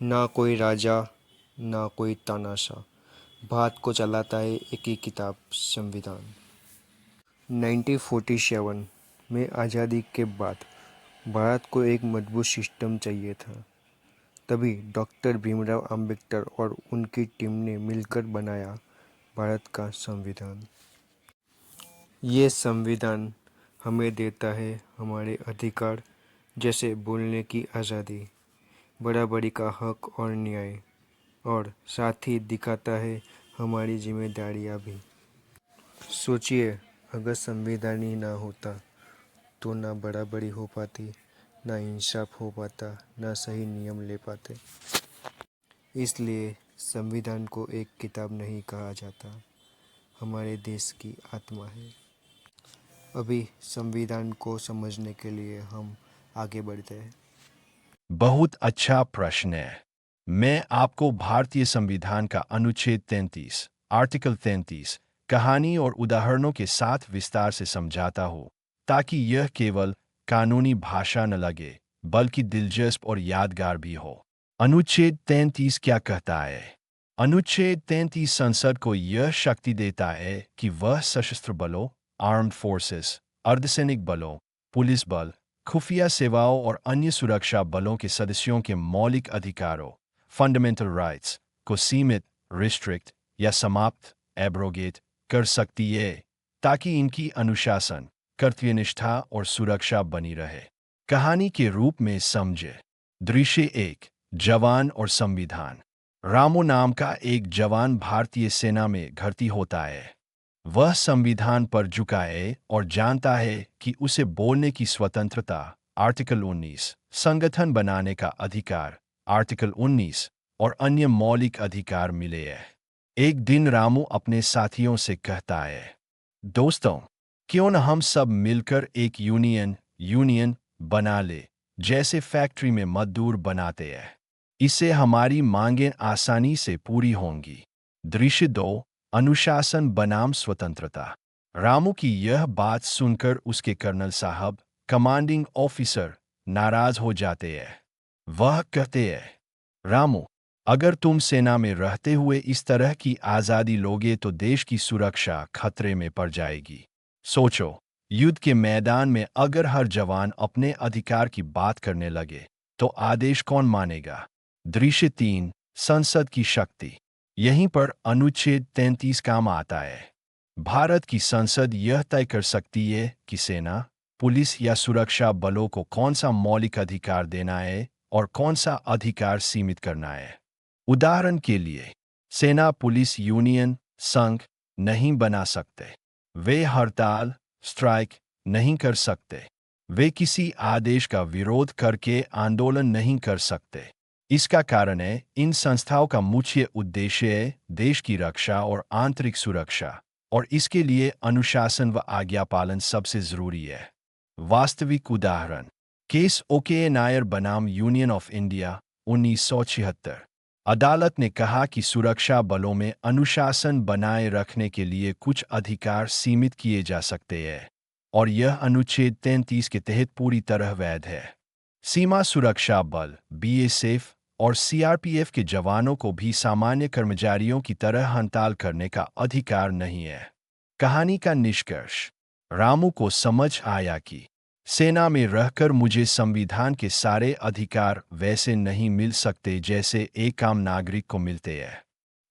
ना कोई राजा ना कोई तानाशाह, भारत को चलाता है एक ही किताब, संविधान। 1947 में आज़ादी के बाद भारत को एक मजबूत सिस्टम चाहिए था। तभी डॉक्टर भीमराव अंबेडकर और उनकी टीम ने मिलकर बनाया भारत का संविधान। ये संविधान हमें देता है हमारे अधिकार, जैसे बोलने की आज़ादी, बराबरी का हक और न्याय, और साथ ही दिखाता है हमारी जिम्मेदारियां भी। सोचिए, अगर संविधान ही ना होता तो ना बराबरी हो पाती, ना इंसाफ हो पाता, ना सही नियम ले पाते। इसलिए संविधान को एक किताब नहीं कहा जाता, हमारे देश की आत्मा है। अभी संविधान को समझने के लिए हम आगे बढ़ते हैं। बहुत अच्छा प्रश्न है। मैं आपको भारतीय संविधान का अनुच्छेद 33, आर्टिकल 33, कहानी और उदाहरणों के साथ विस्तार से समझाता हूँ, ताकि यह केवल कानूनी भाषा न लगे, बल्कि दिलचस्प और यादगार भी हो। अनुच्छेद 33 क्या कहता है? अनुच्छेद 33 संसद को यह शक्ति देता है कि वह सशस्त्र बलों, आर्म्ड फोर्सेस, अर्धसैनिक बलों, पुलिस बल, खुफिया सेवाओं और अन्य सुरक्षा बलों के सदस्यों के मौलिक अधिकारों, फंडामेंटल राइट्स, को सीमित, रिस्ट्रिक्ट या समाप्त, एब्रोगेट कर सकती है, ताकि इनकी अनुशासन, कर्तव्यनिष्ठा और सुरक्षा बनी रहे। कहानी के रूप में समझे। दृश्य 1, जवान और संविधान। रामू नाम का एक जवान भारतीय सेना में भर्ती होता है। वह संविधान पर झुका है और जानता है कि उसे बोलने की स्वतंत्रता, आर्टिकल 19, संगठन बनाने का अधिकार, आर्टिकल 19, और अन्य मौलिक अधिकार मिले हैं। एक दिन रामू अपने साथियों से कहता है, दोस्तों, क्यों न हम सब मिलकर एक यूनियन बना ले, जैसे फैक्ट्री में मजदूर बनाते हैं। इससे हमारी मांगें आसानी से पूरी होंगी। दृश्य 2, अनुशासन बनाम स्वतंत्रता। रामू की यह बात सुनकर उसके कर्नल साहब, कमांडिंग ऑफिसर, नाराज हो जाते हैं। वह कहते हैं, रामू, अगर तुम सेना में रहते हुए इस तरह की आज़ादी लोगे तो देश की सुरक्षा खतरे में पड़ जाएगी। सोचो, युद्ध के मैदान में अगर हर जवान अपने अधिकार की बात करने लगे, तो आदेश कौन मानेगा? दृश्य 3, संसद की शक्ति। यहीं पर अनुच्छेद 33 काम आता है। भारत की संसद यह तय कर सकती है कि सेना, पुलिस या सुरक्षा बलों को कौन सा मौलिक अधिकार देना है और कौन सा अधिकार सीमित करना है। उदाहरण के लिए, सेना पुलिस यूनियन, संघ नहीं बना सकते। वे हड़ताल, स्ट्राइक नहीं कर सकते। वे किसी आदेश का विरोध करके आंदोलन नहीं कर सकते। इसका कारण है, इन संस्थाओं का मुख्य उद्देश्य है देश की रक्षा और आंतरिक सुरक्षा, और इसके लिए अनुशासन व आज्ञा पालन सबसे जरूरी है। वास्तविक उदाहरण, केस ओके नायर बनाम यूनियन ऑफ इंडिया, 1976। अदालत ने कहा कि सुरक्षा बलों में अनुशासन बनाए रखने के लिए कुछ अधिकार सीमित किए जा सकते हैं, और यह अनुच्छेद 33 के तहत पूरी तरह वैध है। सीमा सुरक्षा बल, बीएसएफ और सीआरपीएफ के जवानों को भी सामान्य कर्मचारियों की तरह हड़ताल करने का अधिकार नहीं है। कहानी का निष्कर्ष, रामू को समझ आया कि सेना में रहकर मुझे संविधान के सारे अधिकार वैसे नहीं मिल सकते जैसे एक आम नागरिक को मिलते हैं।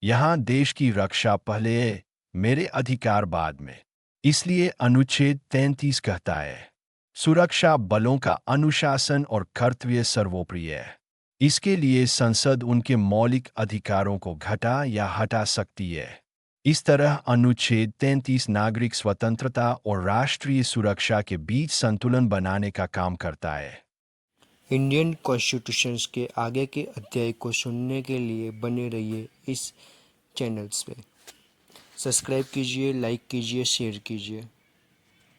यहाँ देश की रक्षा पहले है, मेरे अधिकार बाद में। इसलिए अनुच्छेद 33 कहता है, सुरक्षा बलों का अनुशासन और कर्तव्य सर्वोपरि है। इसके लिए संसद उनके मौलिक अधिकारों को घटा या हटा सकती है। इस तरह अनुच्छेद 33 नागरिक स्वतंत्रता और राष्ट्रीय सुरक्षा के बीच संतुलन बनाने का काम करता है। इंडियन कॉन्स्टिट्यूशन के आगे के अध्याय को सुनने के लिए बने रहिए इस चैनल्स पे। सब्सक्राइब कीजिए, लाइक कीजिए, शेयर कीजिए।